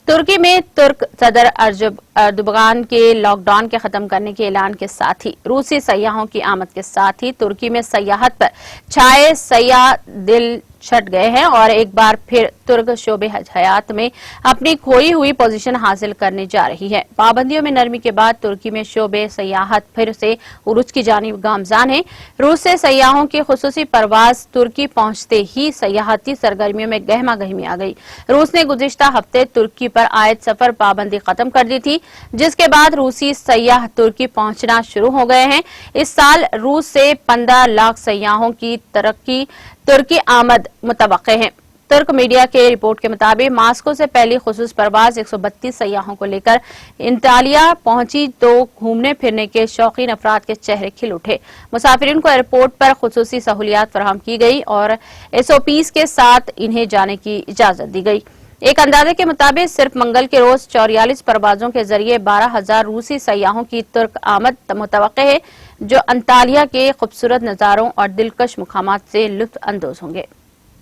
तुर्की में तुर्क सदर अर्दोगान के लॉकडाउन के खत्म करने के ऐलान के साथ ही रूसी सयाहों की आमद के साथ ही तुर्की में सयाहत पर छाए सयाह दिल छट गए हैं और एक बार फिर तुर्क शोबे हयात में अपनी खोई हुई पोजीशन हासिल करने जा रही है। पाबंदियों में नरमी के बाद तुर्की में शोबे सयाहत फिर से उरूज की जानिब गामजान है। रूस से सयाहों की खुसूसी परवाज तुर्की पहुंचते ही सयाहती सरगर्मियों में गहमा गहमी आ गई। रूस ने गुज़िश्ता हफ्ते तुर्की पर आयद सफर पाबंदी खत्म कर दी थी, जिसके बाद रूसी सयाह तुर्की पहुंचना शुरू हो गए हैं। इस साल रूस से 15 लाख सयाहों की तुर्की आमद मुतवक्के है। तुर्क मीडिया के रिपोर्ट के मुताबिक मास्को से पहली खुसूस परवाज 132 सयाहों को लेकर अंटालिया पहुंची तो घूमने फिरने के शौकीन अफराद के चेहरे खिल उठे। मुसाफिरीन को एयरपोर्ट पर खुसूसी सहूलियात फराहम की गई और SOPs के साथ इन्हें जाने की इजाजत दी गई। एक अंदाजे के मुताबिक सिर्फ मंगल के रोज 44 परवाजों के जरिए 12,000 रूसी सयाहों की तुर्क आमद मुतवक्के है, जो अंटालिया के खूबसूरत नजारों और दिलकश मुकामात से लुत्फ अंदोज होंगे।